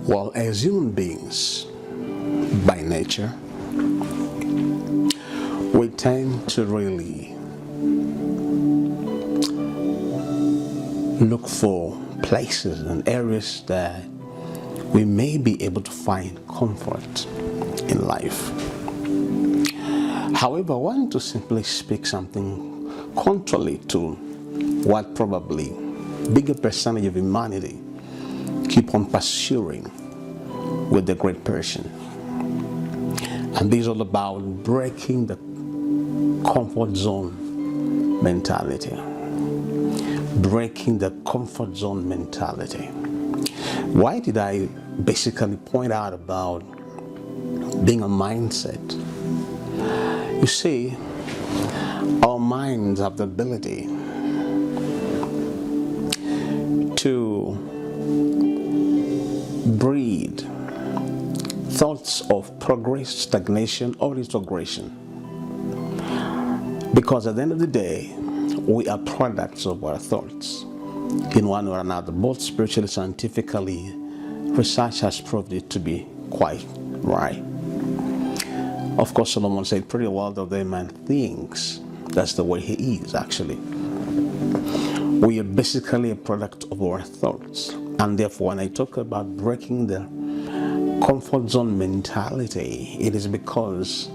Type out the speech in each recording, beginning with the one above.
Well, as human beings, by nature, we tend to really look for places and areas that we may be able to find comfort in life. However, I want to simply speak something contrary to what probably bigger percentage of humanity keep on pursuing with the great person. And this is all about breaking the comfort zone mentality. Breaking the comfort zone mentality. Why did I basically point out about being a mindset? You see, our minds have the ability to breed thoughts of progress, stagnation, or retrogression. Because at the end of the day, we are products of our thoughts in one or another, both spiritually and scientifically. Research has proved it to be quite right. Of course, Solomon said, pretty well the way man thinks, that's the way he is actually. We are basically a product of our thoughts. And therefore, when I talk about breaking the comfort zone mentality, it is because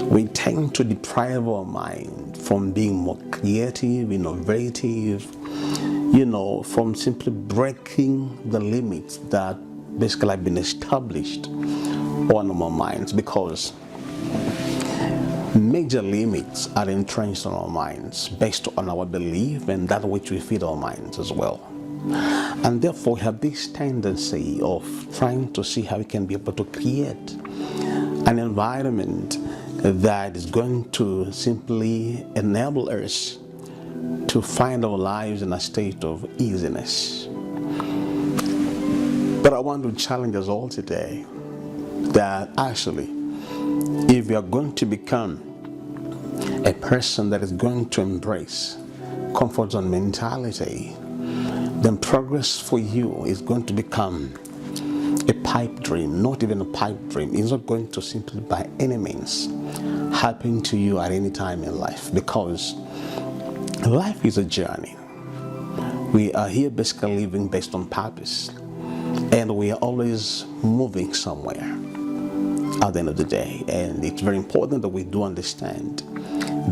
we tend to deprive our mind from being more creative, innovative, from simply breaking the limits that basically have been established on our minds, because major limits are entrenched on our minds based on our belief and that which we feed our minds as well. And therefore we have this tendency of trying to see how we can be able to create an environment that is going to simply enable us to find our lives in a state of easiness. But I want to challenge us all today that actually, if we are going to become a person that is going to embrace comfort zone mentality, then progress for you is going to become a pipe dream, not even a pipe dream. It's not going to simply by any means happen to you at any time in life, because life is a journey. We are here basically living based on purpose, and we are always moving somewhere at the end of the day. And it's very important that we do understand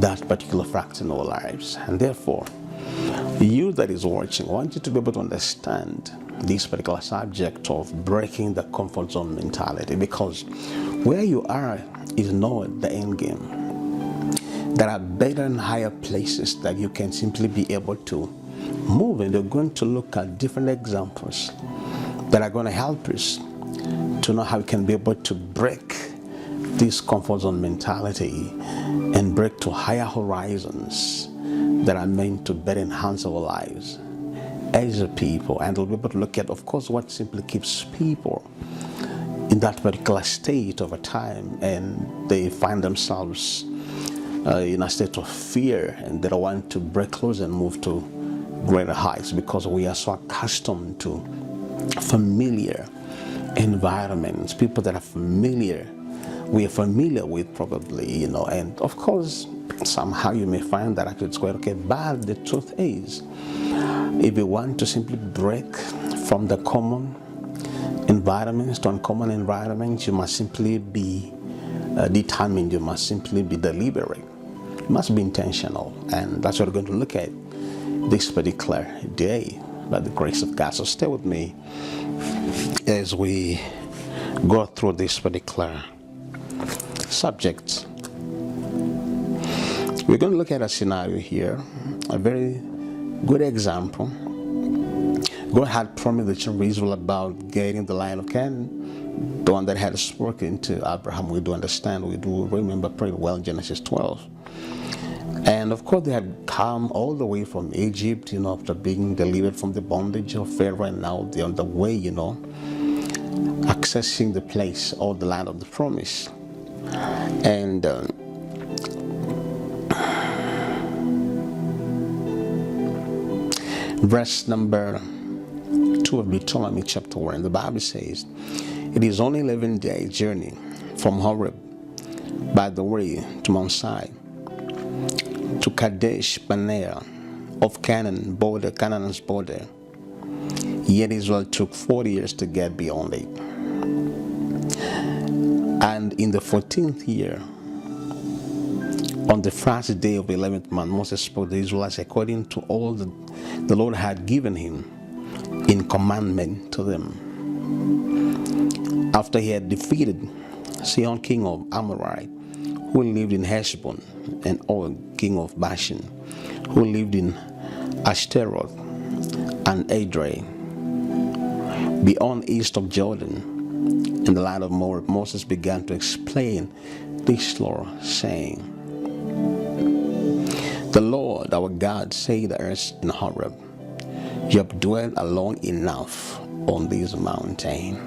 that particular fact in our lives. And therefore, you that is watching, I want you to be able to understand this particular subject of breaking the comfort zone mentality, because where you are is not the end game. There are better and higher places that you can simply be able to move, and you're going to look at different examples that are going to help us to know how we can be able to break this comfort zone mentality and break to higher horizons that are meant to better enhance our lives as a people. And we'll be able to look at, of course, what simply keeps people in that particular state over time, and they find themselves in a state of fear, and they want to break loose and move to greater heights, because we are so accustomed to familiar environments, people that are familiar, we are familiar with probably, and of course, somehow you may find that actually it's quite okay. But the truth is, if you want to simply break from the common environments to uncommon environments, you must simply be determined, you must simply be deliberate, you must be intentional. And that's what we're going to look at this particular day by the grace of God. So stay with me as we go through this particular subject. We're going to look at a scenario here, a very good example. God had promised the children of Israel about getting the land of Canaan, the one that had spoken to Abraham. We do understand, we do remember pretty well in Genesis 12. And of course, they had come all the way from Egypt, after being delivered from the bondage of Pharaoh, and now they're on the way, accessing the place or the land of the promise. And verse number 2 of Deuteronomy chapter 1. The Bible says, it is only 11 days journey from Horeb by the way to Mount Sinai to Kadesh Barnea of Canaan's border. Yet Israel took 40 years to get beyond it. And in the 14th year, on the first day of the 11th month, Moses spoke to the Israelites according to all that the Lord had given him in commandment to them. After he had defeated Sihon, king of Amorites, who lived in Heshbon, and Og, king of Bashan, who lived in Ashtaroth and Edrei, beyond east of Jordan, in the land of Moab, Moses began to explain this law, saying, the Lord our God said to us in Horeb, you have dwelt alone enough on this mountain.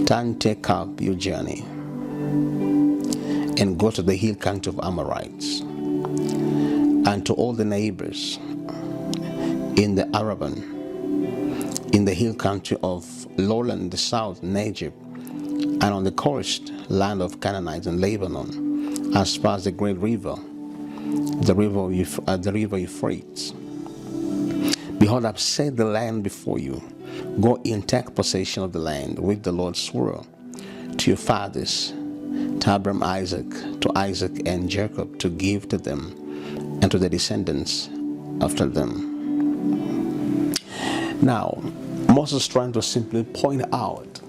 Turn, take up your journey and go to the hill country of Amorites and to all the neighbors in the Arabah, in the hill country of lowland, the south, Negev, and on the coast land of Canaanites and Lebanon, as far as the great river, the river Euphrates. Behold, I've set the land before you. Go in, take possession of the land which the Lord swore to your fathers, to Abraham, to Isaac and Jacob, to give to them and to the descendants after them. Now, Moses is trying to simply point out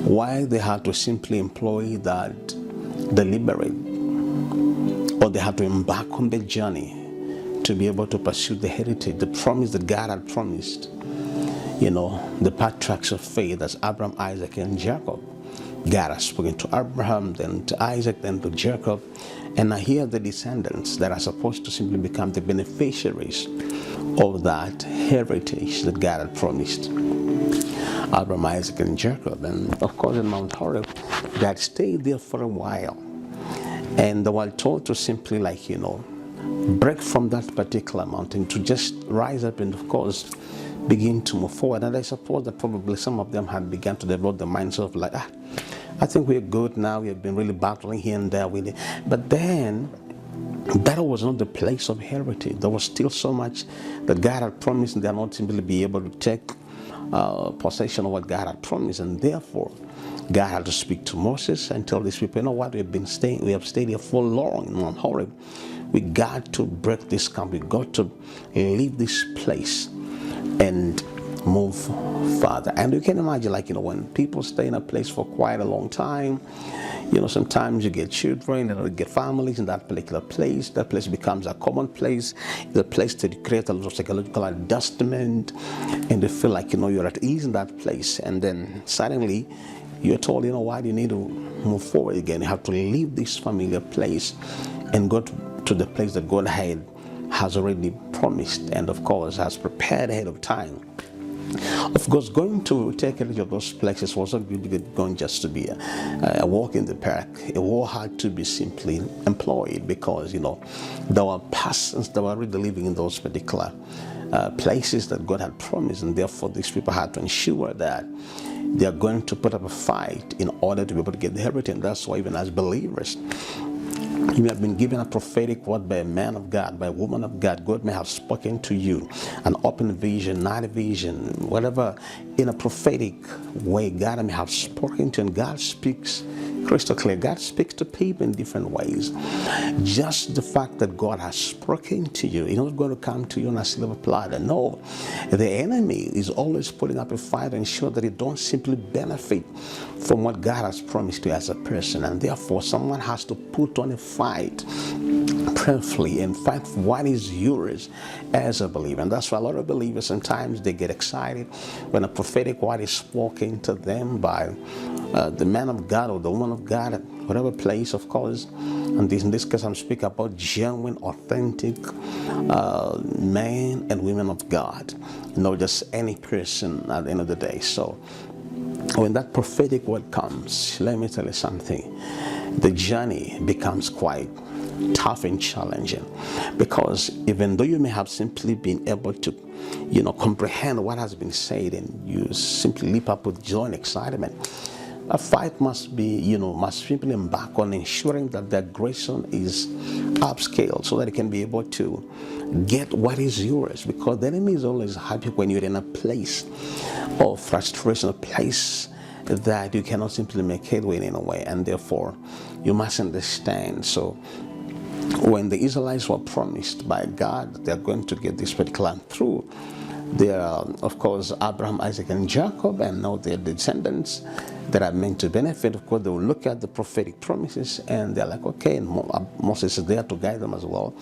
why they had to simply employ that deliberate, or they had to embark on the journey to be able to pursue the heritage, the promise that God had promised, the patriarchs of faith, as Abraham, Isaac, and Jacob. God has spoken to Abraham, then to Isaac, then to Jacob, and now here are the descendants that are supposed to simply become the beneficiaries of that heritage that God had promised. Abraham, Isaac, and Jacob. And of course in Mount Horeb, God stayed there for a while, and they were told to simply break from that particular mountain, to just rise up and of course begin to move forward. And I suppose that probably some of them had begun to develop the mindset of I think we're good now, we have been really battling here and there with it. But then that was not the place of heritage. There was still so much that God had promised, and they are not simply be able to take possession of what God had promised. And therefore God had to speak to Moses and tell these people, you know what, we have stayed here for long in Mount Horeb. We got to break this camp. We got to leave this place and move further. And you can imagine, when people stay in a place for quite a long time, sometimes you get children, you get families in that particular place. That place becomes a common place. It's a place that creates a lot of psychological adjustment, and they feel like, you're at ease in that place. And then suddenly you're told, you need to move forward again. You have to leave this familiar place and go to the place that God has already promised, and of course has prepared ahead of time. Of course, going to take advantage of those places was not going just to be a walk in the park. A war had to be simply employed, because there were persons that were really living in those particular places that God had promised, and therefore these people had to ensure that they are going to put up a fight in order to be able to get the heritage. And that's why even as believers, you may have been given a prophetic word by a man of God, by a woman of God. God may have spoken to you, an open vision, night vision, whatever, in a prophetic way. God may have spoken to you, and God speaks crystal clear. God speaks to people in different ways. Just the fact that God has spoken to you, He's not going to come to you on a silver platter. No, the enemy is always putting up a fight to ensure that you don't simply benefit from what God has promised you as a person, and therefore someone has to put on a fight prayerfully and fight for what is yours as a believer. And that's why a lot of believers sometimes they get excited when a prophetic word is spoken to them by the man of God or the woman of God at whatever place, of course. And in this case, I'm speaking about genuine, authentic men and women of God, not just any person at the end of the day. So when that prophetic word comes, let me tell you something, the journey becomes quite tough and challenging, because even though you may have simply been able to comprehend what has been said, and you simply leap up with joy and excitement, a fight must be, must simply embark on ensuring that the aggression is upscaled so that it can be able to get what is yours, because the enemy is always happy when you're in a place of frustration, a place that you cannot simply make headway in any way, and therefore you must understand. So when the Israelites were promised by God they're going to get this particular land through, there are, of course, Abraham, Isaac, and Jacob, and now their descendants that are meant to benefit. Of course, they will look at the prophetic promises and they're like, okay, and Moses is there to guide them as well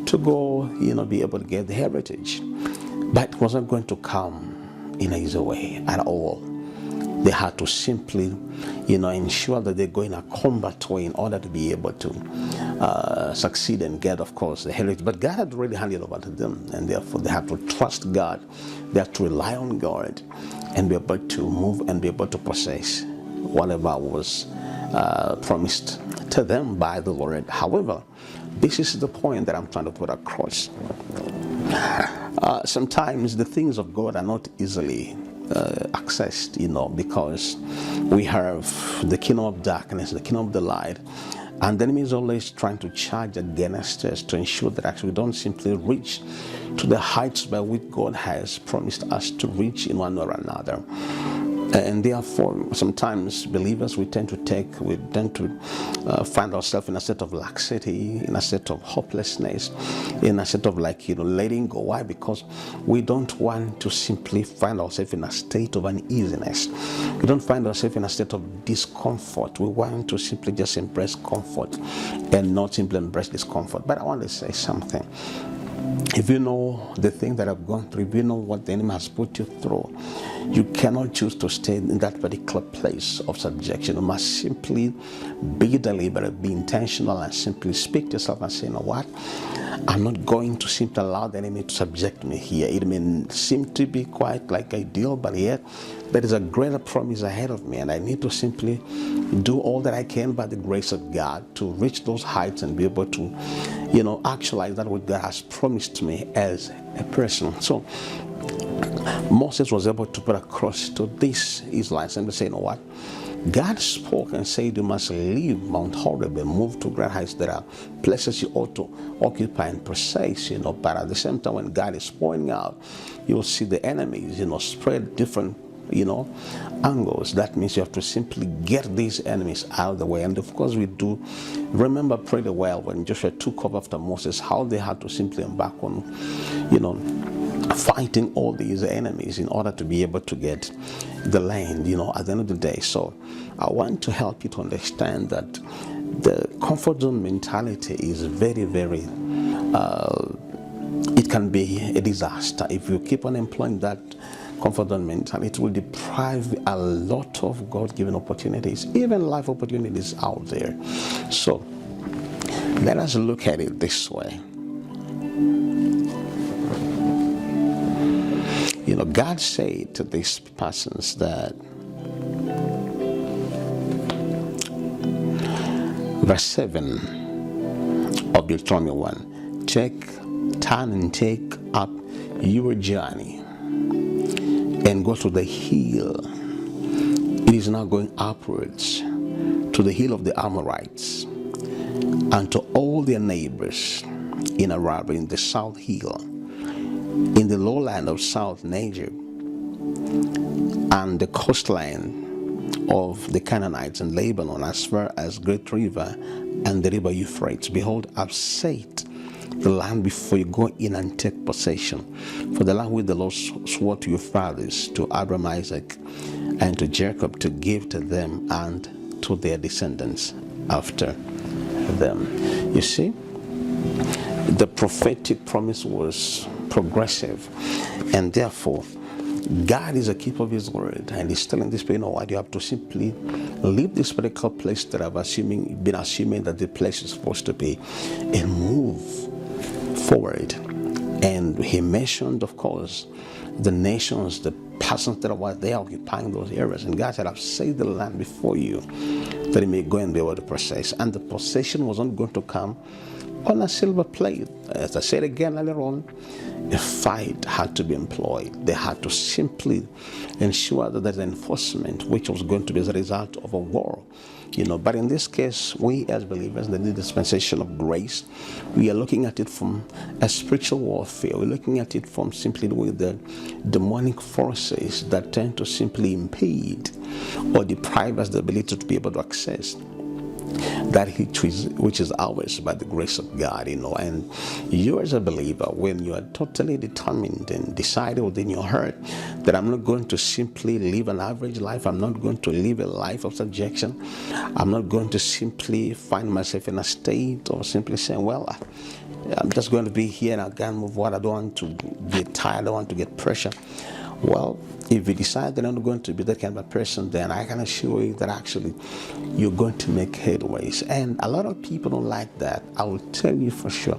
to go, be able to get the heritage. But it wasn't going to come in an easy way at all. They had to simply, ensure that they go in a combat way in order to be able to succeed and get, of course, the heritage. But God had already handed over to them, and therefore they had to trust God. They had to rely on God and be able to move and be able to possess whatever was promised to them by the Lord. However, this is the point that I'm trying to put across. Sometimes the things of God are not easily accessed, because we have the kingdom of darkness, the kingdom of the light, and the enemy is always trying to charge against us to ensure that actually we don't simply reach to the heights by which God has promised us to reach in one or another. And therefore, sometimes believers, we tend to find ourselves in a state of laxity, in a state of hopelessness, in a state of letting go. Why? Because we don't want to simply find ourselves in a state of uneasiness. We don't find ourselves in a state of discomfort. We want to simply just embrace comfort and not simply embrace discomfort. But I want to say something. If you know the thing that I've gone through, if you know what the enemy has put you through, you cannot choose to stay in that particular place of subjection. You must simply be deliberate, be intentional, and simply speak to yourself and say, you know what? I'm not going to simply allow the enemy to subject me here. It may seem to be quite ideal, but yet there is a greater promise ahead of me, and I need to simply do all that I can by the grace of God to reach those heights and be able to, actualize that what God has promised me as a person. So Moses was able to put across to these Israelites and say, you know what? God spoke and said you must leave Mount Horeb and move to great heights. There are places you ought to occupy and possess, but at the same time when God is pointing out, you'll see the enemies, spread different angles. That means you have to simply get these enemies out of the way. And of course we do remember pretty well when Joshua took up after Moses, how they had to simply embark on fighting all these enemies in order to be able to get the land at the end of the day. So I want to help you to understand that the comfort zone mentality is very, very it can be a disaster. If you keep on employing that comfort zone mentality, it will deprive a lot of God-given opportunities, even life opportunities out there. So let us look at it this way. God said to these persons that, verse 7 of Deuteronomy 1, turn and take up your journey and go to the hill. It is now going upwards to the hill of the Amorites and to all their neighbors in Arabah, in the south hill, in the lowland of South Negev, and the coastline of the Canaanites and Lebanon, as far as Great River and the river Euphrates. Behold, I've set the land before you. Go in and take possession. For the land which the Lord swore to your fathers, to Abraham, Isaac, and to Jacob, to give to them and to their descendants after them. You see, the prophetic promise was progressive, and therefore God is a keeper of his word, and he's telling this people, you have to simply leave this particular place that I've been assuming that the place is supposed to be, and move forward. And he mentioned, of course, the nations, the persons that were there occupying those areas. And God said, I've saved the land before you, that he may go and be able to possess. And the possession was not going to come on a silver plate. As I said again earlier on, a fight had to be employed. They had to simply ensure that there's enforcement, which was going to be as a result of a war. But in this case, we as believers in the dispensation of grace, we are looking at it from a spiritual warfare. We're looking at it from simply with the demonic forces that tend to simply impede or deprive us the ability to be able to access that which is ours by the grace of God, And you as a believer, when you are totally determined and decided within your heart that I'm not going to simply live an average life, I'm not going to live a life of subjection, I'm not going to simply find myself in a state of simply saying, well, I'm just going to be here and I can't move forward, I don't want to get tired, I don't want to get pressure. Well, if you decide that I'm not going to be that kind of a person, then I can assure you that actually you're going to make headways. And a lot of people don't like that. I will tell you for sure.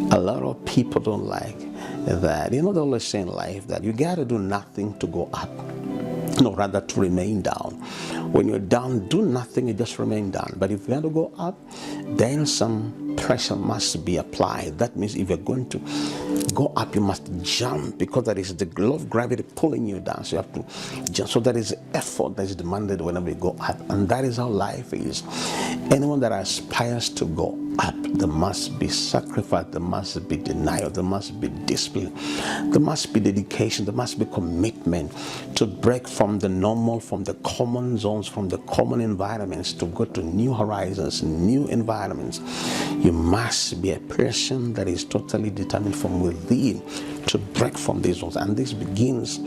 A lot of people don't like that. They always say in life that you got to do nothing to go up. No, rather to remain down. When you're down, do nothing, you just remain down. But if you want to go up, then some pressure must be applied. That means if you're going to go up, you must jump, because that is the law of gravity pulling you down. So you have to jump. So there is effort that is demanded whenever you go up. And that is how life is. Anyone that aspires to go up, there must be sacrifice, there must be denial, there must be discipline, there must be dedication, there must be commitment to break from the normal, from the common zones, from the common environments, to go to new horizons, new environments. You must be a person that is totally determined from within to break from these zones. And this begins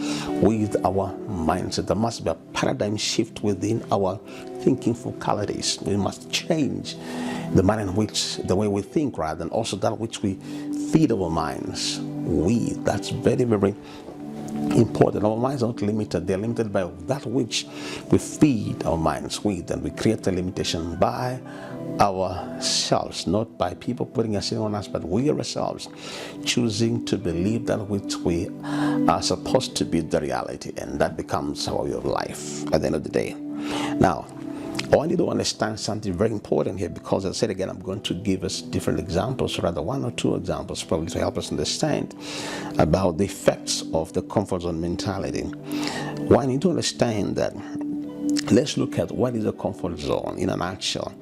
with our mindset. There must be a paradigm shift within our thinking faculties. We must change the manner in which, the way we think, rather, and also that which we feed our minds with. That's very, very important. Our minds are not limited. They're limited by that which we feed our minds with, and we create a limitation by ourselves, not by people putting us in on us, but we ourselves choosing to believe that which we are supposed to be the reality, and that becomes our way of life at the end of the day. Now, I want you to understand something very important here, because as I said again, I'm going to give us different examples, rather one or two examples probably, to help us understand about the effects of the comfort zone mentality. Well, I need to understand that. Let's look at what is a comfort zone in a nutshell.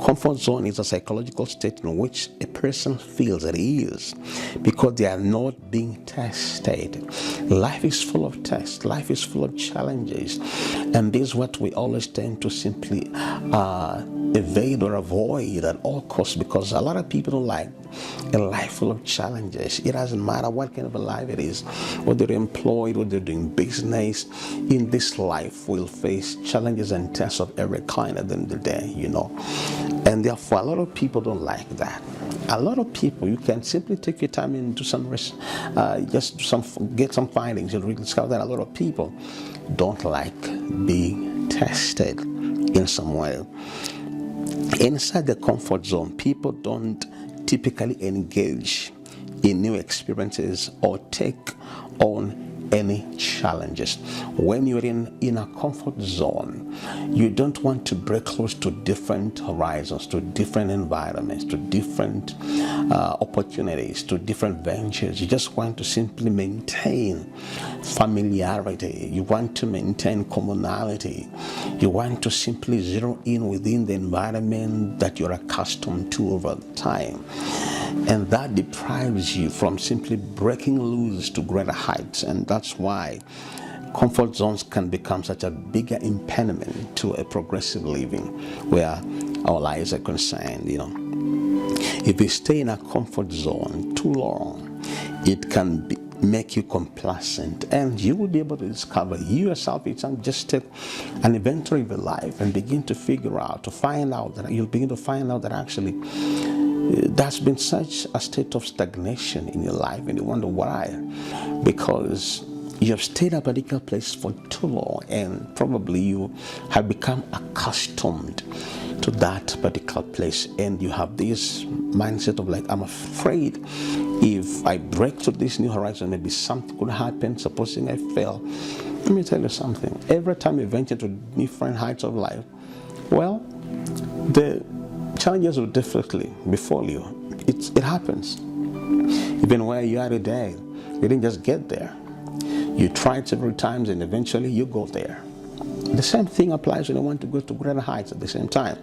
Comfort zone is a psychological state in which a person feels at ease because they are not being tested. Life is full of tests. Life is full of challenges. And this is what we always tend to simply evade or avoid at all costs, because a lot of people don't like a life full of challenges. It doesn't matter what kind of a life it is, whether they're employed, whether they're doing business. In this life, we'll face challenges and tests of every kind at the end of the day, And therefore, a lot of people don't like that. A lot of people, you can simply take your time and do some get some findings. You'll really discover that a lot of people don't like being tested in some way. Inside the comfort zone, people don't typically engage in new experiences or take on any challenges. When you're in a comfort zone, you don't want to break close to different horizons, to different environments, to different opportunities, to different ventures. You just want to simply maintain familiarity. You want to maintain commonality. You want to simply zero in within the environment that you're accustomed to over time. And that deprives you from simply breaking loose to greater heights. And that's why comfort zones can become such a bigger impediment to a progressive living where our lives are concerned. If you stay in a comfort zone too long, it can make you complacent, and you will be able to discover you yourself. It's just take an inventory of your life and begin to figure out, you'll begin to find out that actually there's been such a state of stagnation in your life, and you wonder why. Because you have stayed at a particular place for too long, and probably you have become accustomed to that particular place, and you have this mindset of like, I'm afraid if I break to this new horizon, maybe something could happen. Supposing I fail, Let me tell you something. Every time you venture to different heights of life, well, the challenges will definitely befall you. It happens. Even where you are today, you didn't just get there. You tried several times and eventually you go there. The same thing applies when you want to go to greater heights at the same time.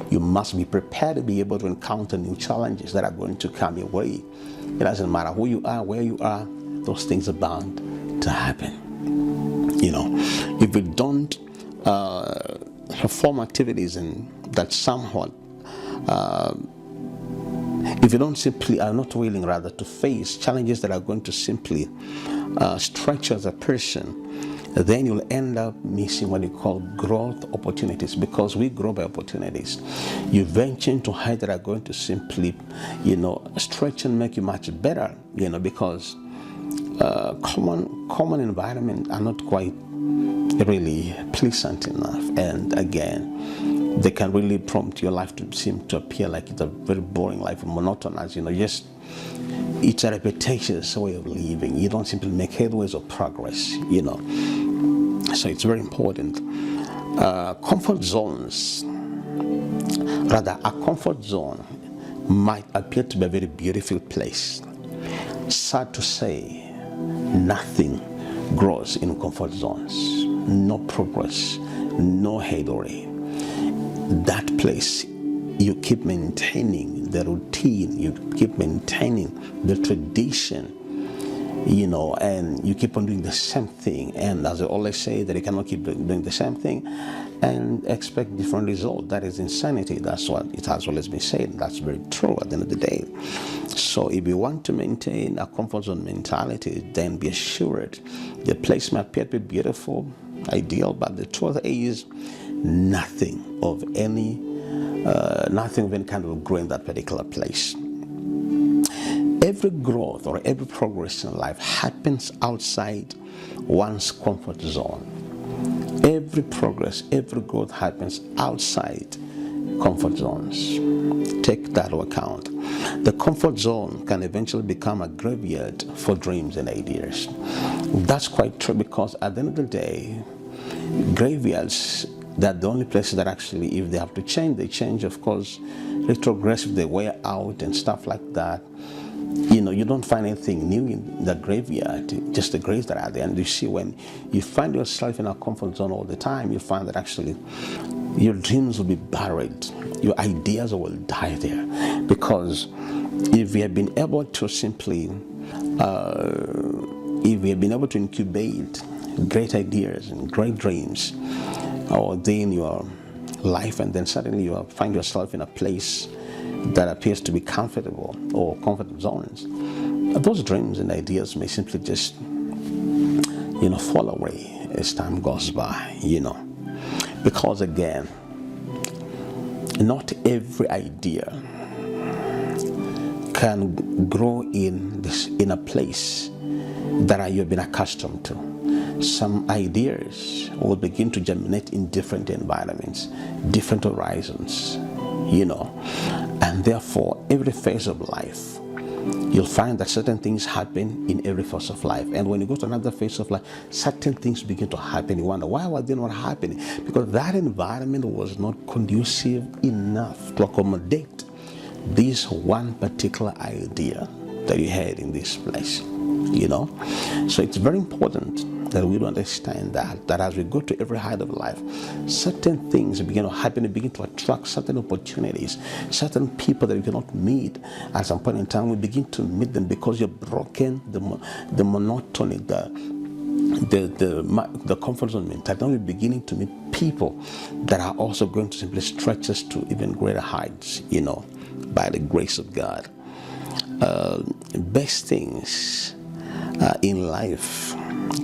You must be prepared to be able to encounter new challenges that are going to come your way. It doesn't matter who you are, where you are, those things are bound to happen. If we don't perform activities and that somewhat, if you don't simply are not willing rather to face challenges that are going to simply stretch you as a person, then you'll end up missing what you call growth opportunities, because we grow by opportunities. You venture into heights that are going to simply, stretch and make you much better, because common environment are not quite really pleasant enough, and again, they can really prompt your life to seem to appear like it's a very boring life, monotonous. Just it's a repetitious way of living. You don't simply make headways or progress. So it's very important. Comfort zones, rather, a comfort zone might appear to be a very beautiful place. Sad to say, nothing grows in comfort zones. No progress, no headway. That place, you keep maintaining the routine, you keep maintaining the tradition, and you keep on doing the same thing. And as I always say, that you cannot keep doing the same thing and expect different results. That is insanity. That's what it has always been said. That's very true at the end of the day. So if you want to maintain a comfort zone mentality, then be assured the place may appear to be beautiful, ideal, but the truth is nothing of any kind will grow in that particular place. Every growth or every progress in life happens outside one's comfort zone. Every progress, every growth happens outside comfort zones. Take that into account. The comfort zone can eventually become a graveyard for dreams and ideas. That's quite true, because at the end of the day, graveyards, they're the only places that actually, if they have to change, they change. Of course, retrogressive, they wear out and stuff like that. You don't find anything new in the graveyard, just the graves that are there. And you see, when you find yourself in a comfort zone all the time, you find that actually your dreams will be buried, your ideas will die there. Because if we have been able to simply, if we have been able to incubate great ideas and great dreams, or day in your life, and then suddenly you find yourself in a place that appears to be comfortable or comfort zones, those dreams and ideas may simply just fall away as time goes by, because again, not every idea can grow in a place that you've been accustomed to. Some ideas will begin to germinate in different environments, different horizons, and therefore every phase of life, you'll find that certain things happen in every phase of life. And when you go to another phase of life, certain things begin to happen. You wonder, why were they not happening? Because that environment was not conducive enough to accommodate this one particular idea that you had in this place. So it's very important that we do understand that as we go to every height of life, certain things begin to happen, begin to attract certain opportunities, certain people that we cannot meet at some point in time. We begin to meet them because you've broken the monotony, the comfort zone mentality. Now we're beginning to meet people that are also going to simply stretch us to even greater heights, by the grace of God. Best things in life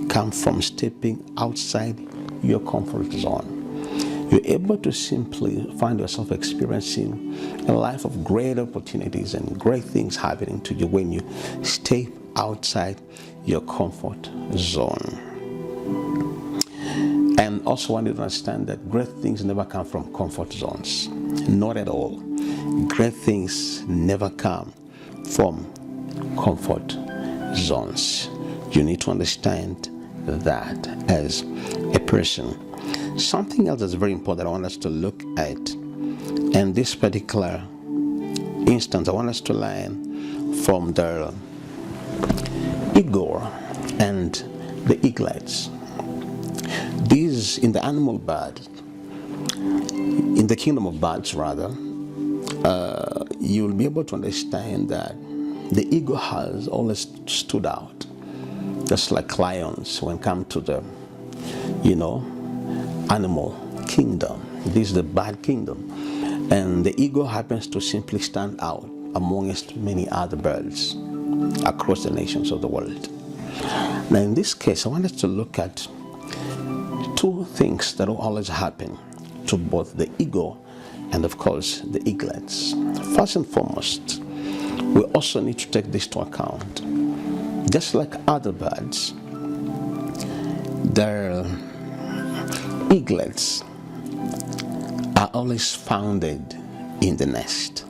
come from stepping outside your comfort zone. You're able to simply find yourself experiencing a life of great opportunities and great things happening to you when you step outside your comfort zone. And also want you to understand that great things never come from comfort zones. Not at all. Great things never come from comfort zones. You need to understand that as a person. Something else that's very important I want us to look at in this particular instance, I want us to learn from the eagle and the eaglets. These in the animal bird, in the kingdom of birds rather, you will be able to understand that the eagle has always stood out, just like lions when it comes to the, animal kingdom. This is the bird kingdom. And the eagle happens to simply stand out amongst many other birds across the nations of the world. Now in this case, I want us to look at two things that will always happen to both the eagle and of course the eaglets. First and foremost, we also need to take this to account. Just like other birds, their eaglets are always founded in the nest.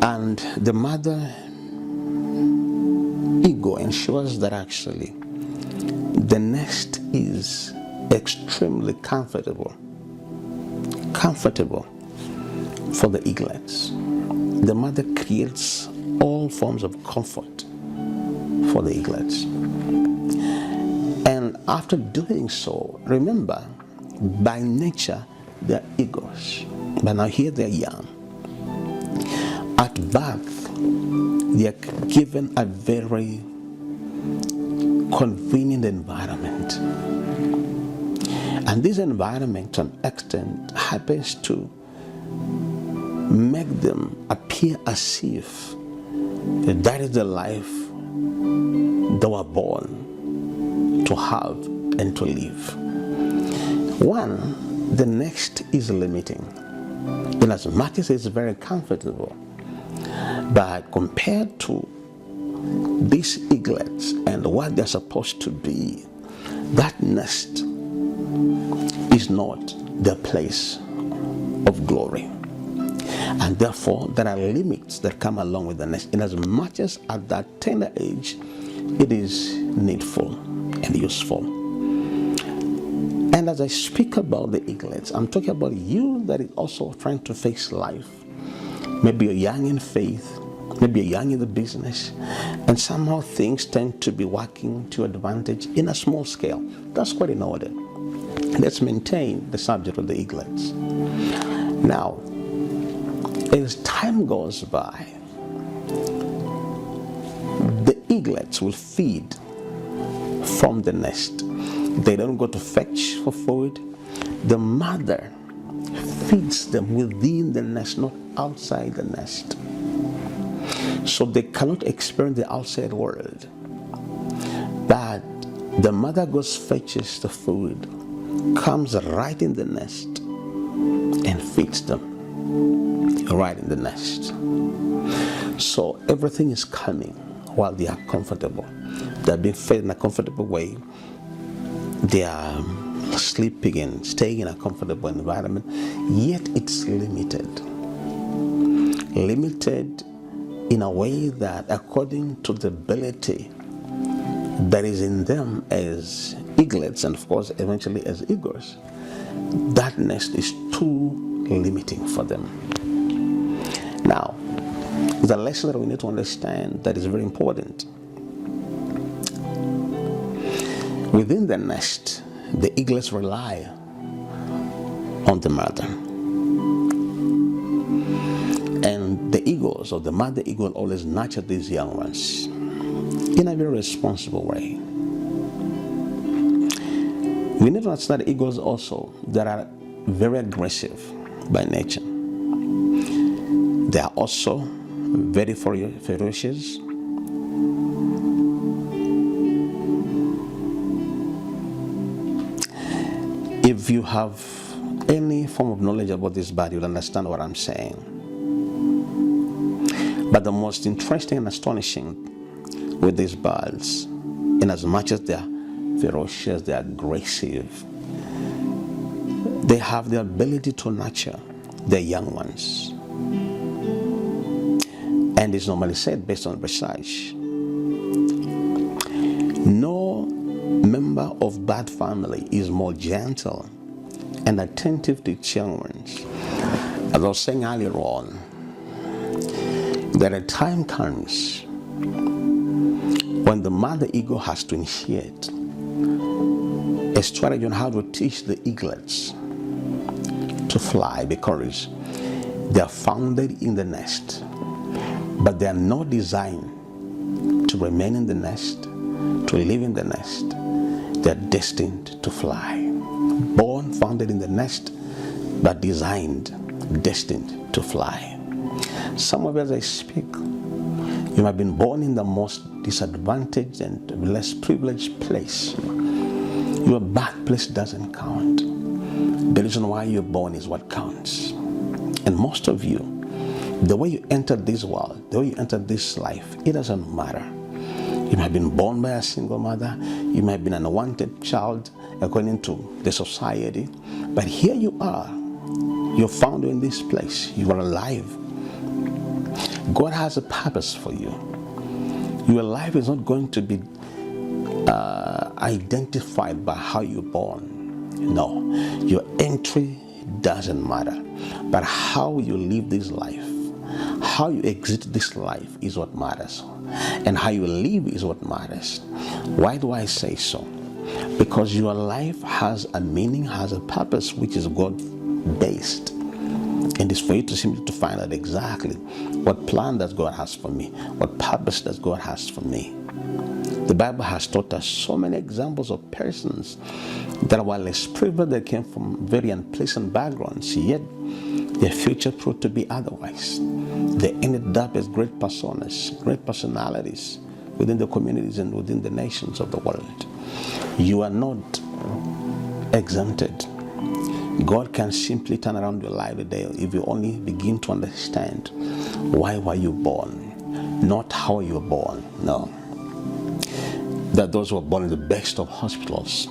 And the mother eagle ensures that actually the nest is extremely comfortable for the eaglets. The mother creates all forms of comfort for the eaglets. And after doing so, remember, by nature, they're eagles. But now here they're young. At birth, they are given a very convenient environment. And this environment, to an extent, happens to make them appear as if that is the life they were born to have and to live. One, the nest is limiting, in as much as it's very comfortable. But compared to these eaglets and what they're supposed to be, that nest is not their place of glory. And therefore, there are limits that come along with the nest, in as much as at that tender age, it is needful and useful. And as I speak about the eaglets, I'm talking about you that is also trying to face life. Maybe you're young in faith, maybe you're young in the business, and somehow things tend to be working to your advantage in a small scale. That's quite in order. Let's maintain the subject of the eaglets. Now, as time goes by, the eaglets will feed from the nest. They don't go to fetch for food. The mother feeds them within the nest, not outside the nest. So they cannot experience the outside world. But the mother goes, fetches the food, comes right in the nest and feeds them right in the nest. So everything is coming while they are comfortable. They're being fed in a comfortable way. They are sleeping and staying in a comfortable environment, yet it's limited. Limited in a way that according to the ability that is in them as eaglets, and of course eventually as eagles, that nest is too limiting for them. Now, the lesson that we need to understand that is very important. Within the nest, the eaglets rely on the mother. And the eagles, or the mother eagle, always nurture these young ones in a very responsible way. We need to understand that eagles also, that are very aggressive by nature. They are also very ferocious. If you have any form of knowledge about this bird, you'll understand what I'm saying. But the most interesting and astonishing with these birds, in as much as they are ferocious, they are aggressive, they have the ability to nurture their young ones. And it's normally said, based on research, of that family is more gentle and attentive to children. As I was saying earlier on, that a time comes when the mother eagle has to initiate a strategy on how to teach the eaglets to fly, because they are founded in the nest, but they are not designed to remain in the nest, to live in the nest. They are destined to fly. Born, founded in the nest, but designed, destined to fly. Some of you, as I speak, you have been born in the most disadvantaged and less privileged place. Your birthplace doesn't count. The reason why you're born is what counts. And most of you, the way you entered this world, the way you entered this life, it doesn't matter. You might have been born by a single mother. You might have been an unwanted child according to the society. But here you are. You're found in this place. You are alive. God has a purpose for you. Your life is not going to be identified by how you're born. No, your entry doesn't matter, but how you live this life, how you exit this life is what matters, and how you live is what matters. Why do I say so? Because your life has a meaning, has a purpose, which is God-based, and it's for you to simply to find out exactly what plan does God has for me, what purpose does God has for me. The Bible has taught us so many examples of persons that were less privileged, that came from very unpleasant backgrounds, yet their future proved to be otherwise. They ended up as great personas, great personalities within the communities and within the nations of the world. You are not exempted. God can simply turn around your life today if you only begin to understand why were you born, not how you were born. No. That those who are born in the best of hospitals,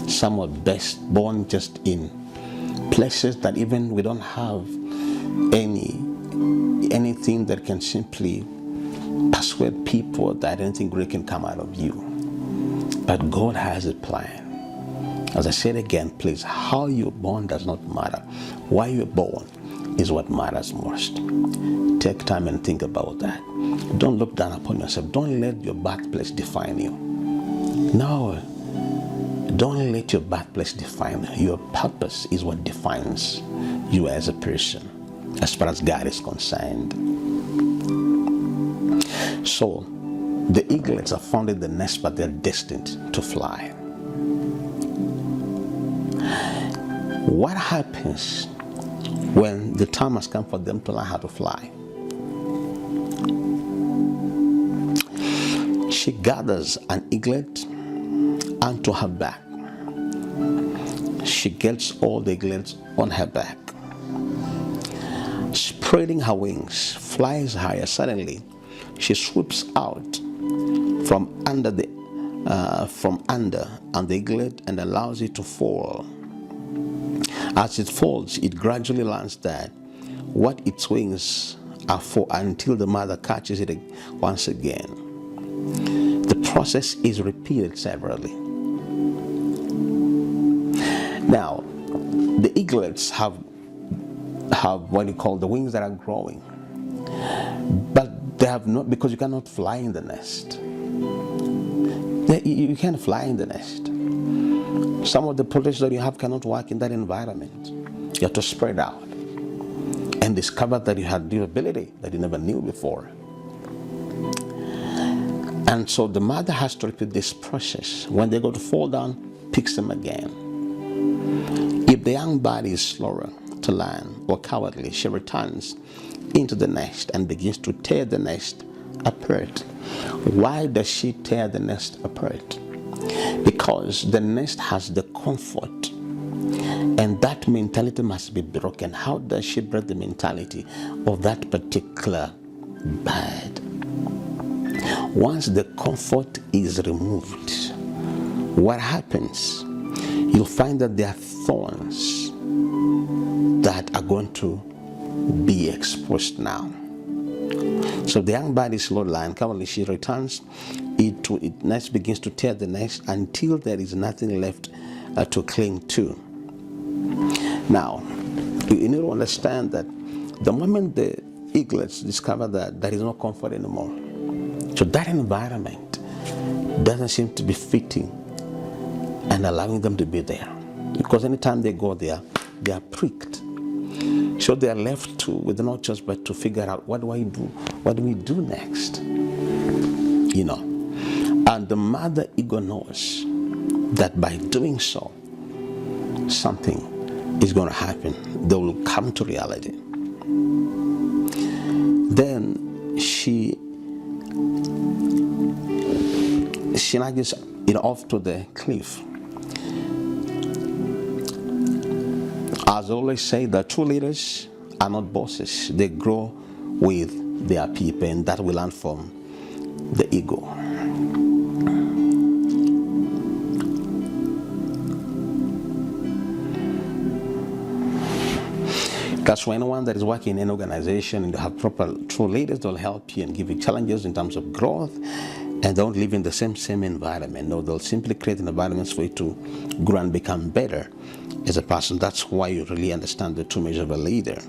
some are best born just in places that even we don't have anything that can simply persuade people that anything great can come out of you. But God has a plan. As I said again, please, how you're born does not matter. Why you're born is what matters most. Take time and think about that. Don't look down upon yourself. Don't let your birthplace define you. No, don't let your birthplace define you. Your purpose is what defines you as a person, as far as God is concerned. So, the eaglets are found in the nest, but they're destined to fly. What happens when the time has come for them to learn how to fly? She gathers an eaglet onto her back. She gets all the eaglets on her back. Spreading her wings, flies higher. Suddenly, she swoops out from under, on the eaglet and allows it to fall. As it falls, it gradually learns that what its wings are for until the mother catches it once again. The process is repeated severally. Now, the eaglets have what you call the wings that are growing, but they have not, because you cannot fly in the nest. You can't fly in the nest. Some of the projects that you have cannot work in that environment. You have to spread out and discover that you had the ability that you never knew before. And so the mother has to repeat this process. When they go to fall down, picks them again. If the young bird is slower to land or cowardly, she returns into the nest and begins to tear the nest apart. Why does she tear the nest apart? Because the nest has the comfort, and that mentality must be broken. How does she break the mentality of that particular bird? Once the comfort is removed, what happens? You'll find that there are thorns that are going to be exposed now. So the young bird is slow to land. Currently, she returns it nest begins to tear the nest until there is nothing left to cling to. Now, you need to understand that the moment the eaglets discover that there is no comfort anymore, so that environment doesn't seem to be fitting and allowing them to be there, because anytime they go there, they are pricked. So they are left with no choice but to figure out, what do I do? What do we do next? And the mother eagle knows that by doing so, something is going to happen. They will come to reality. Then she nudges off to the cliff. As I always say, the true leaders are not bosses. They grow with their people, and that we learn from the eagle. Because for anyone that is working in an organization and you have proper true leaders, they'll help you and give you challenges in terms of growth, and don't live in the same environment. No, they'll simply create an environment for you to grow and become better as a person. That's why you really understand the true measure of a leader.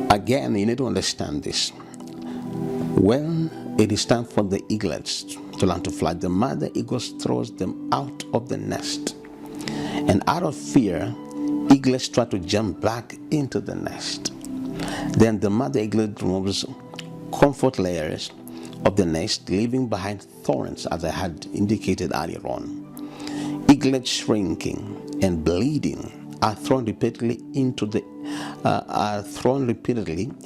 Again, you need to understand this. When it is time for the eaglets to learn to fly, the mother eagle throws them out of the nest. And out of fear, eaglets try to jump back into the nest. Then the mother eaglet removes comfort layers of the nest, leaving behind thorns, as I had indicated earlier on. Eaglets shrinking and bleeding are thrown repeatedly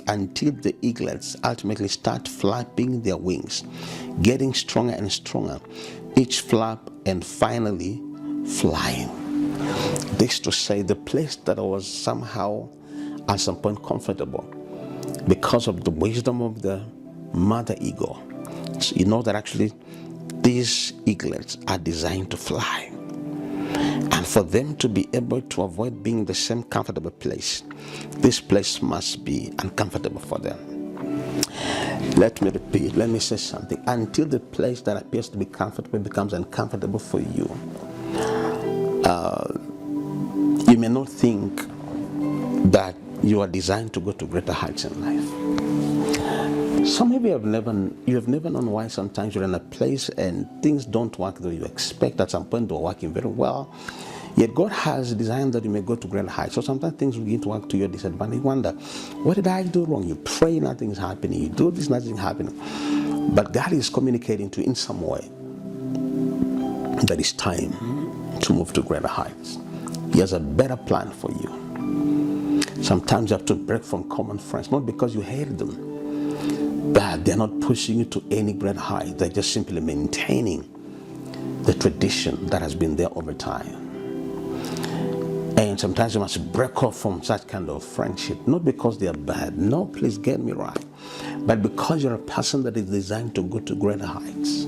until the eaglets ultimately start flapping their wings, getting stronger and stronger, each flap, and finally flying. This to say, the place that was somehow at some point comfortable, because of the wisdom of the mother eagle, so you know that actually these eaglets are designed to fly. And for them to be able to avoid being in the same comfortable place, this place must be uncomfortable for them. Let me repeat, let me say something. Until the place that appears to be comfortable becomes uncomfortable for you, you may not think that you are designed to go to greater heights in life. Some of you have never known why sometimes you're in a place and things don't work the way you expect. At some point they're working very well, yet God has designed that you may go to greater heights. So sometimes things begin to work to your disadvantage. You wonder, what did I do wrong? You pray, nothing's happening. You do this, nothing's happening. But God is communicating to you in some way that it's time to move to greater heights. He has a better plan for you. Sometimes you have to break from common friends, not because you hate them, but they're not pushing you to any great height. They're just simply maintaining the tradition that has been there over time. And sometimes you must break off from such kind of friendship, not because they are bad. No, please get me right. But because you're a person that is designed to go to greater heights.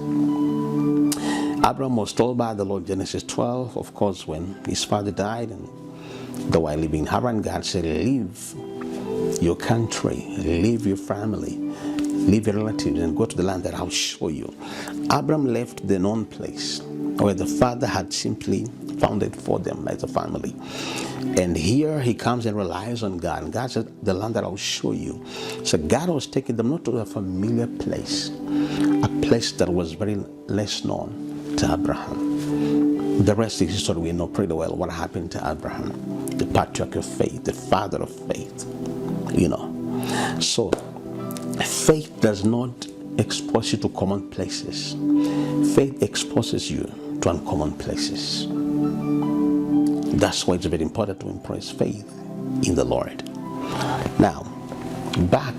Abraham was told by the Lord, Genesis 12, of course, when his father died and they were living in Haran, God said, leave your country, leave your family, leave your relatives, and go to the land that I'll show you. Abraham left the known place where the father had simply founded for them as a family. And here he comes and relies on God. And God said, the land that I'll show you. So God was taking them not to a familiar place, a place that was very less known to Abraham. The rest is history. We know pretty well what happened to Abraham, the patriarch of faith, the father of faith, So faith does not expose you to common places. Faith exposes you to uncommon places. That's why it's very important to embrace faith in the Lord. Now, back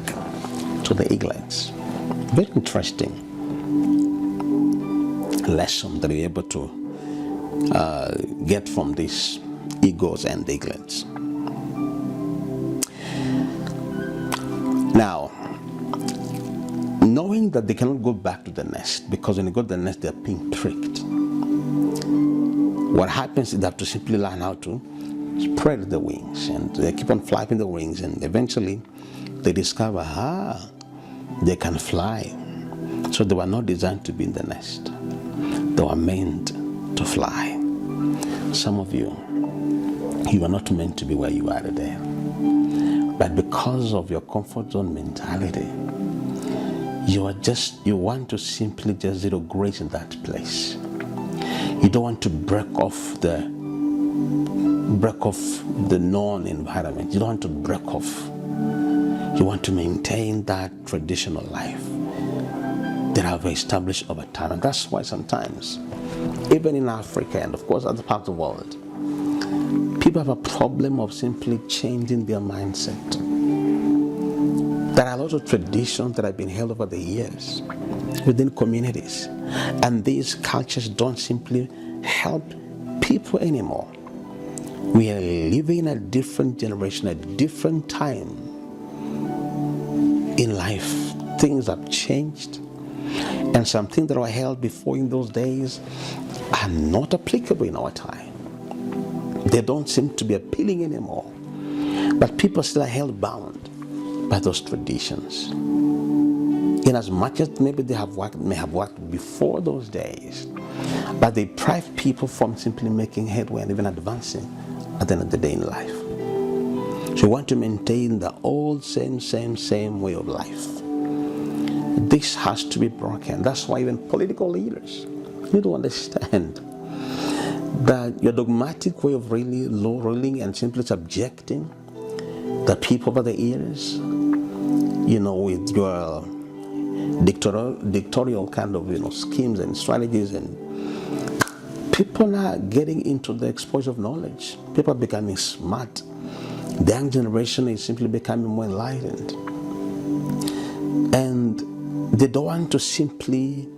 to the eaglets. Very interesting lesson that we're able to get from these eagles and eaglets. Now, knowing that they cannot go back to the nest, because when they go to the nest, they're being pricked. What happens is they have to simply learn how to spread the wings, and they keep on flapping the wings, and eventually they discover, they can fly. So they were not designed to be in the nest. They were meant to fly. Some of you are not meant to be where you are today. But because of your comfort zone mentality, you want to simply just grace in that place. You don't want to break off the known environment. You don't want to break off. You want to maintain that traditional life that have established over time. And that's why sometimes, even in Africa and of course other parts of the world, people have a problem of simply changing their mindset. There are a lot of traditions that have been held over the years within communities, and these cultures don't simply help people anymore. We are living in a different generation, a different time in life. Things have changed, and some things that were held before in those days are not applicable in our time. They don't seem to be appealing anymore, but people still are held bound by those traditions. In as much as maybe may have worked before those days, but they deprive people from simply making headway and even advancing at the end of the day in life. So we want to maintain the old same way of life. This has to be broken. That's why even political leaders need to understand that your dogmatic way of really ruling and simply subjecting the people over the years, with your dictatorial kind of schemes and strategies, and people are getting into the exposure of knowledge. People are becoming smart. The young generation is simply becoming more enlightened, and they don't want to simply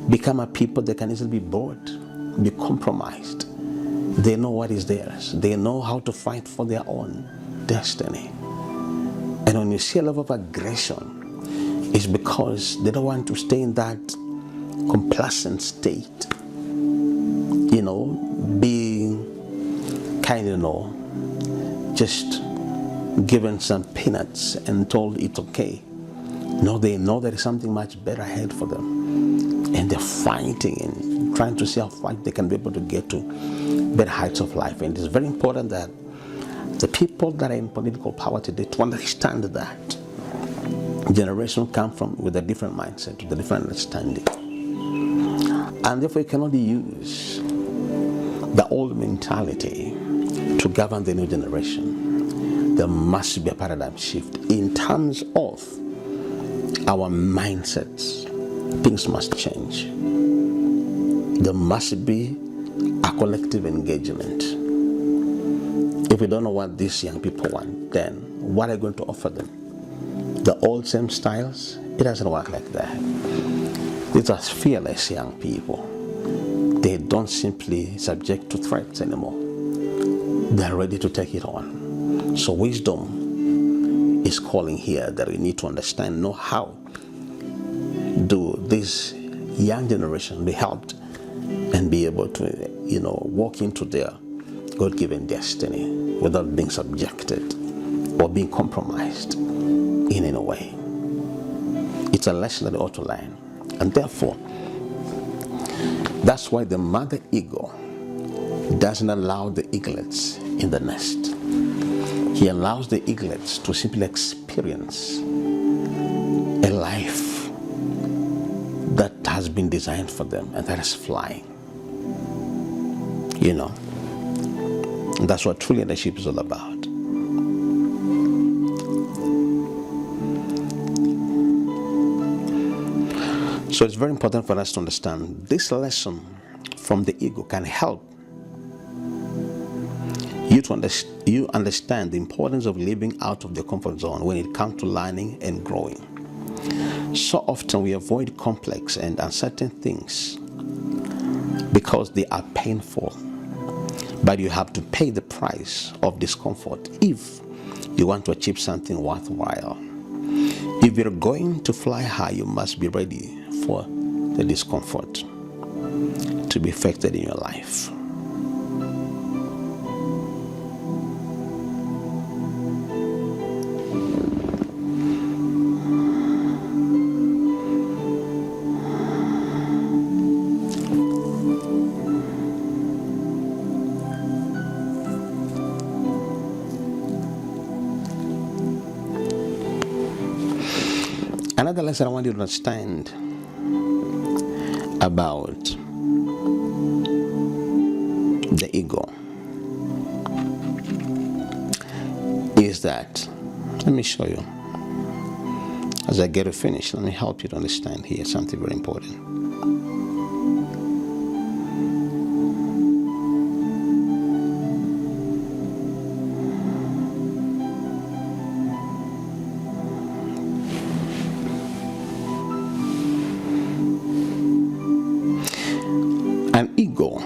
become a people that can easily be bought, be compromised. They know what is theirs. They know how to fight for their own destiny. And when you see a level of aggression, it's because they don't want to stay in that complacent state, being kind of, just given some peanuts and told it's okay. No, they know there is something much better ahead for them, and they're fighting and trying to see how far they can be able to get to better heights of life. And it's very important that the people that are in political power today to understand that generation come from with a different mindset, with a different understanding, and therefore you cannot use the old mentality to govern the new generation. There must be a paradigm shift in terms of our mindsets. Things must change. There must be a collective engagement. If we don't know what these young people want, then what are you going to offer them? The old same styles? It doesn't work like that. These are fearless young people. They don't simply subject to threats anymore. They're ready to take it on. So wisdom is calling here that we need to understand, know how do this young generation be helped and be able to, walk into their God-given destiny without being subjected or being compromised in any way. It's a lesson that they ought to learn. And therefore, that's why the mother eagle doesn't allow the eaglets in the nest. He allows the eaglets to simply experience a life that has been designed for them, and that is flying. And that's what true leadership is all about. So it's very important for us to understand this lesson from the eagle can help you to understand the importance of living out of the comfort zone when it comes to learning and growing. So often we avoid complex and uncertain things because they are painful. But you have to pay the price of discomfort if you want to achieve something worthwhile. If you're going to fly high, you must be ready for the discomfort to be affected in your life. Another lesson I want you to understand about the eagle is that, let me show you. As I get to finish, let me help you to understand here something very important. An eagle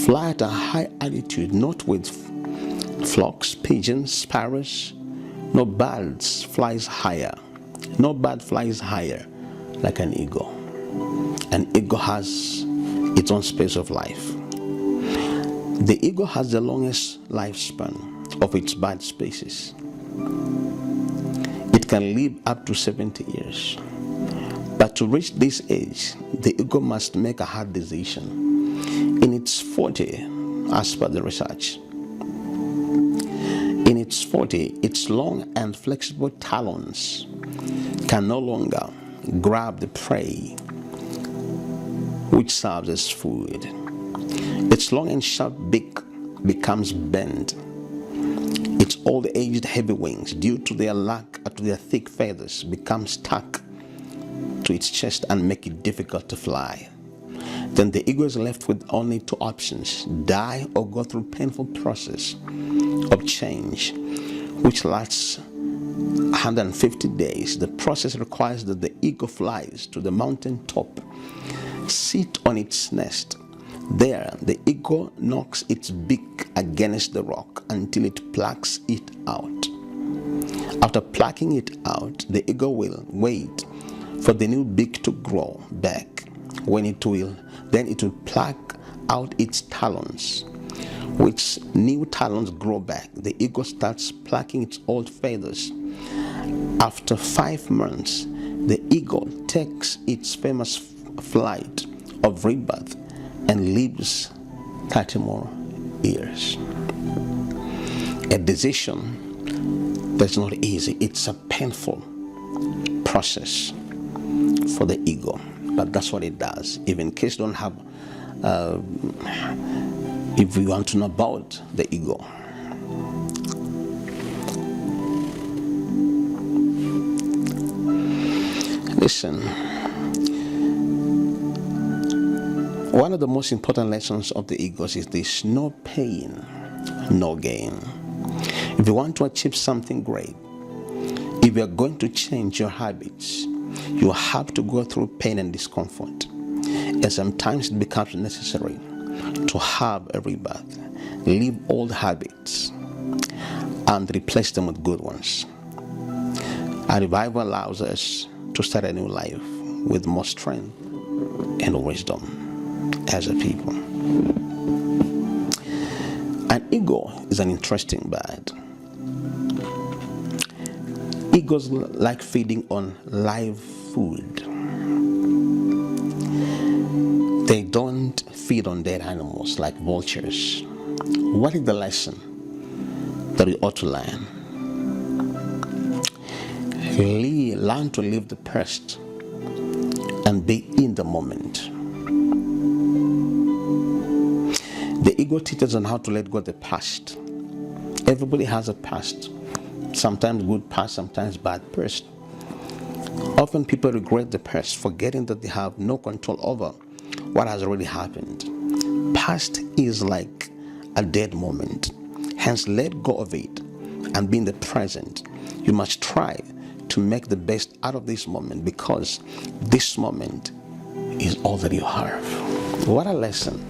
flies at a high altitude, not with flocks, pigeons, sparrows. No birds flies higher. No bird flies higher like an eagle. An eagle has its own space of life. The eagle has the longest lifespan of its bird species. It can live up to 70 years. But to reach this age, the eagle must make a hard decision. In its 40, as per the research, in its 40, its long and flexible talons can no longer grab the prey which serves as food. Its long and sharp beak becomes bent. Its old-aged heavy wings, due to their thick feathers, become stuck to its chest and make it difficult to fly. Then the eagle is left with only two options: die or go through painful process of change, which lasts 150 days. The process requires that the eagle flies to the mountain top, sit on its nest. There, the eagle knocks its beak against the rock until it plucks it out. After plucking it out, the eagle will wait for the new beak to grow back. Then it will pluck out its talons. Which new talons grow back, the eagle starts plucking its old feathers. After 5 months, the eagle takes its famous flight of rebirth and lives 30 more years. A decision that's not easy. It's a painful process for the eagle, but that's what it does. If in case you don't have, if you want to know about the eagle, listen. One of the most important lessons of the eagles is this: no pain, no gain. If you want to achieve something great, if you are going to change your habits, you have to go through pain and discomfort. And sometimes it becomes necessary to have a rebirth, leave old habits, and replace them with good ones. A revival allows us to start a new life with more strength and wisdom as a people. An eagle is an interesting bird. Eagles like feeding on live food. They don't feed on dead animals like vultures. What is the lesson that we ought to learn? Learn to live the past and be in the moment. The eagle teaches on how to let go of the past. Everybody has a past. Sometimes good past, sometimes bad past. Often people regret the past, forgetting that they have no control over what has already happened. Past is like a dead moment. Hence, let go of it and be in the present. You must try to make the best out of this moment, because this moment is all that you have. What a lesson.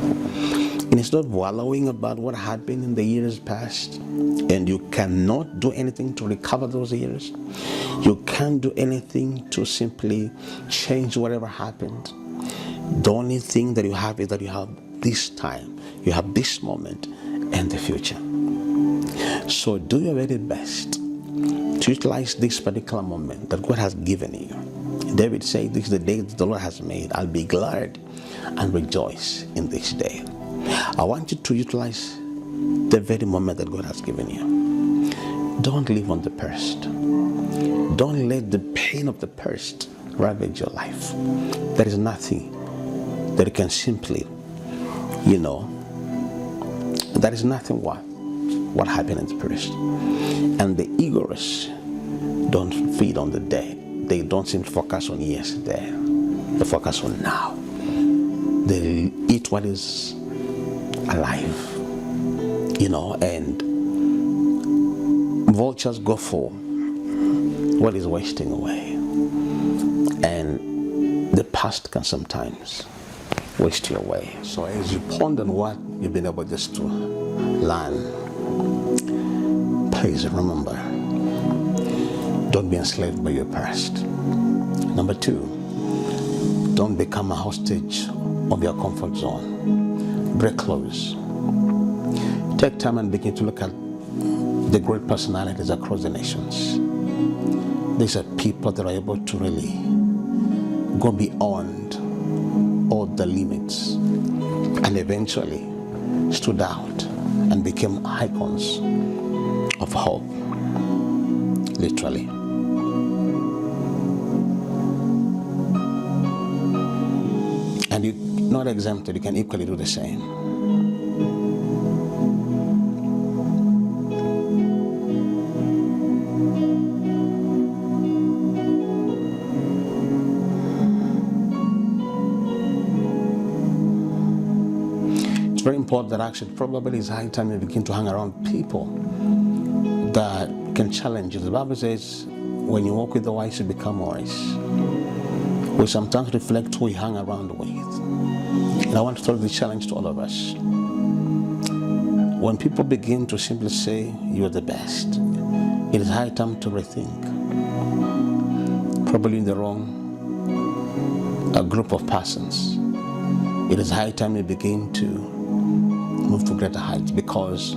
And it's not wallowing about what happened in the years past, and you cannot do anything to recover those years. You can't do anything to simply change whatever happened. The only thing that you have is that you have this time, you have this moment, and the future. So do your very best to utilize this particular moment that God has given you. David said, "This is the day that the Lord has made. I'll be glad and rejoice in this day." I want you to utilize the very moment that God has given you. Don't live on the past. Don't let the pain of the past ravage your life. There is nothing that you can simply, there is nothing what happened in the past. And the eagles don't feed on the day. They don't seem to focus on yesterday. They focus on now. They eat what is alive, and vultures go for what is wasting away. And the past can sometimes waste you away. So as you ponder on what you've been able just to learn, please remember, don't be enslaved by your past. Number 2, don't become a hostage of your comfort zone. Break loose. Take time and begin to look at the great personalities across the nations. These are people that are able to really go beyond all the limits and eventually stood out and became icons of hope, literally. And you're not exempted, you can equally do the same. It's very important that actually probably it's high time you begin to hang around people that can challenge you. The Bible says, when you walk with the wise, you become wise. We sometimes reflect who we hang around with. And I want to throw this challenge to all of us. When people begin to simply say, you're the best, it is high time to rethink. Probably in the wrong group of persons. It is high time we begin to move to greater heights, because,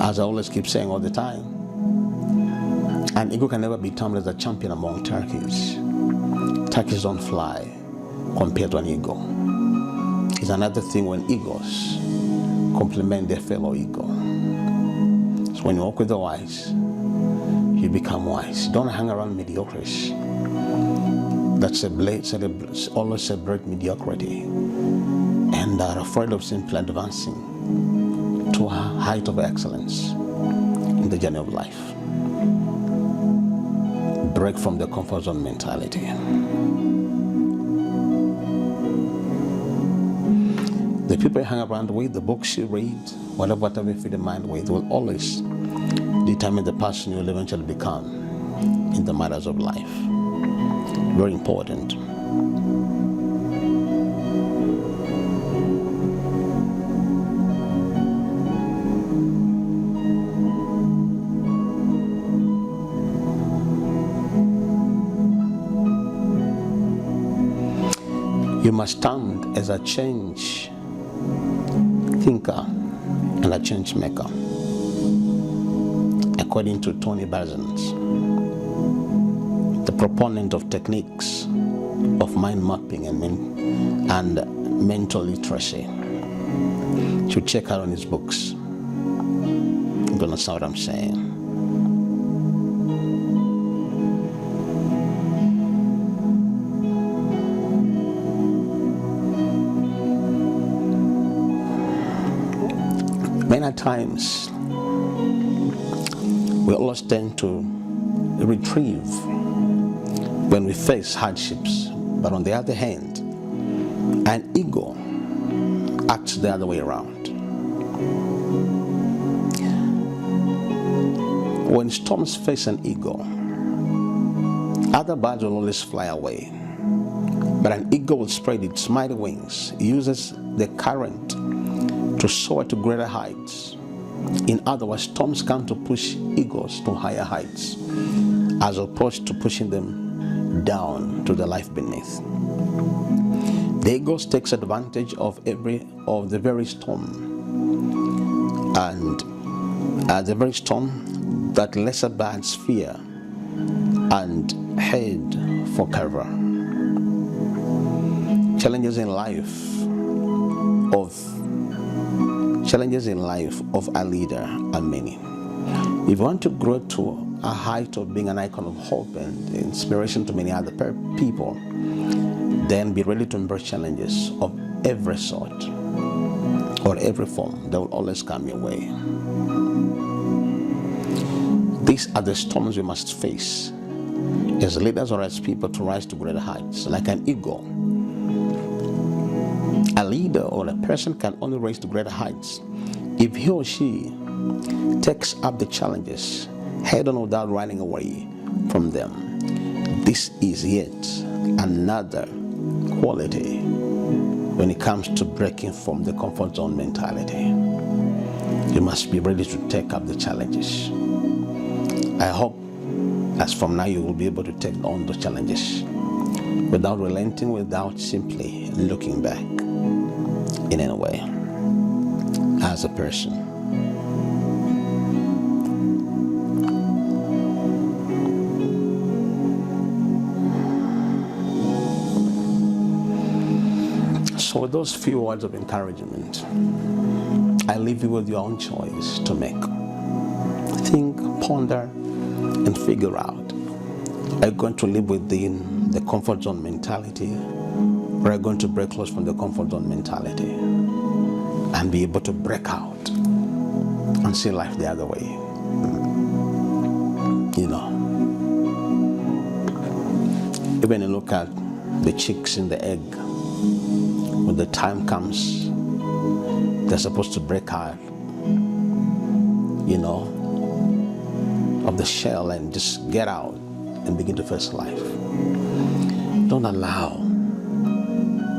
as I always keep saying all the time, an eagle can never be termed as a champion among turkeys. Turkeys don't fly compared to an eagle. It's another thing when eagles complement their fellow eagle. So when you walk with the wise, you become wise. Don't hang around mediocres. Always celebrate mediocrity and are afraid of simply advancing to a height of excellence in the journey of life. Break from the comfort zone mentality. The people you hang around with, the books you read, whatever you feed the mind with, will always determine the person you will eventually become in the matters of life. Very important. You must stand as a change thinker and a change maker, according to Tony Bazans, the proponent of techniques of mind mapping and mental literacy. You should check out on his books. You're gonna see what I'm saying. Many times, we always tend to retrieve when we face hardships. But on the other hand, an ego acts the other way around. When storms face an eagle, other birds will always fly away. But an eagle will spread its mighty wings. It uses the current to soar to greater heights. In other words, storms come to push eagles to higher heights, as opposed to pushing them down to the life beneath. The eagle takes advantage of the very storm, and the very storm that lesser birds fear and head for cover. Challenges in life of a leader are many. If you want to grow to a height of being an icon of hope and inspiration to many other people, then be ready to embrace challenges of every sort or every form that will always come your way. These are the storms we must face as leaders or as people to rise to greater heights. Like an eagle, a leader or a person can only rise to greater heights if he or she takes up the challenges head on without running away from them. This is yet another quality when it comes to breaking from the comfort zone mentality. You must be ready to take up the challenges. I hope as from now you will be able to take on those challenges without relenting, without simply looking back in any way as a person. So with those few words of encouragement, I leave you with your own choice to make. Think, ponder, and figure out. Are you going to live within the comfort zone mentality, or are you going to break loose from the comfort zone mentality and be able to break out and see life the other way? Even you look at the chicks in the egg, when the time comes, they're supposed to break out, of the shell and just get out and begin to face life. Don't allow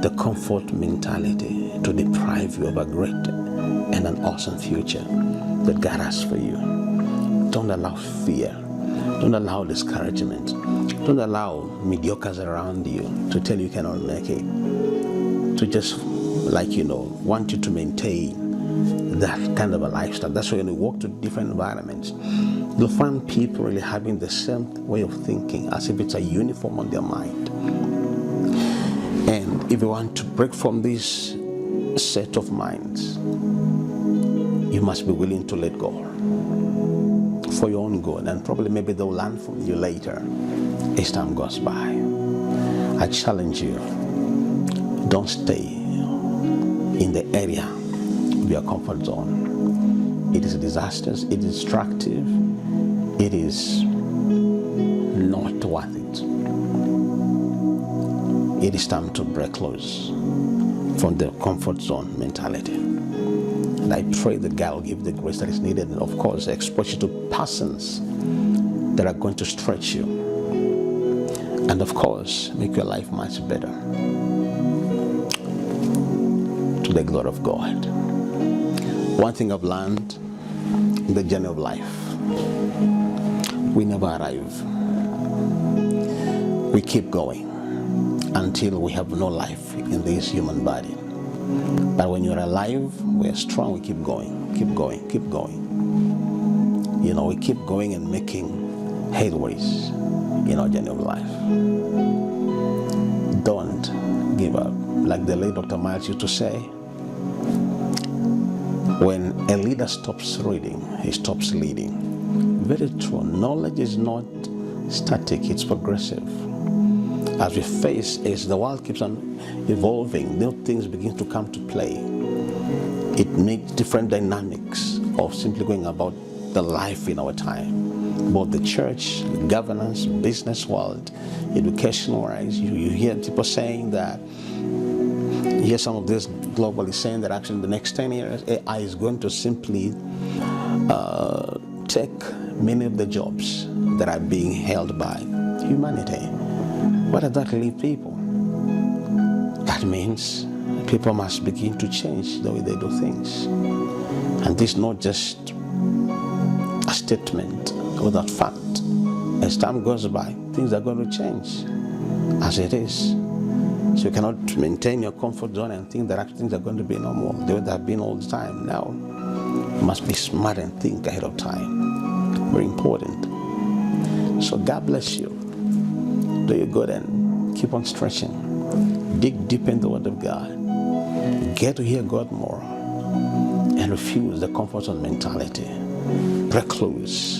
the comfort mentality to deprive you of a great and an awesome future that God has for you. Don't allow fear. Don't allow discouragement. Don't allow mediocres around you to tell you cannot make it, to just want you to maintain that kind of a lifestyle. That's why when you walk to different environments, you'll find people really having the same way of thinking, as if it's a uniform on their mind. And if you want to break from this set of minds, you must be willing to let go for your own good, and probably maybe they'll learn from you later as time goes by. I challenge you, don't stay in the area of your comfort zone. It is disastrous, it is destructive, it is not worth it. It is time to break loose from the comfort zone mentality. And I pray that God will give the grace that is needed, and of course expose you to persons that are going to stretch you, and of course make your life much better, to the glory of God. One thing I've learned in the journey of life: we never arrive. We keep going until we have no life in this human body. But when you're alive, we're strong, we keep going, keep going, keep going. We keep going and making headways in our journey of life. Don't give up. Like the late Dr. Miles used to say, when a leader stops reading, he stops leading. Very true. Knowledge is not static, it's progressive. As we face, as the world keeps on evolving, new things begin to come to play. It makes different dynamics of simply going about the life in our time. Both the church, the governance, business world, education-wise, you hear people saying that, you hear some of this globally saying that actually in the next 10 years, AI is going to simply take many of the jobs that are being held by humanity. What does that leave people? That means people must begin to change the way they do things. And this is not just a statement without fact. As time goes by, things are going to change as it is. So you cannot maintain your comfort zone and think that things are going to be normal the way they have been all the time. No. You must be smart and think ahead of time. Very important. So God bless you. Do you good and keep on stretching. Dig deep in the Word of God. Get to hear God more and refuse the comfort zone mentality. Break loose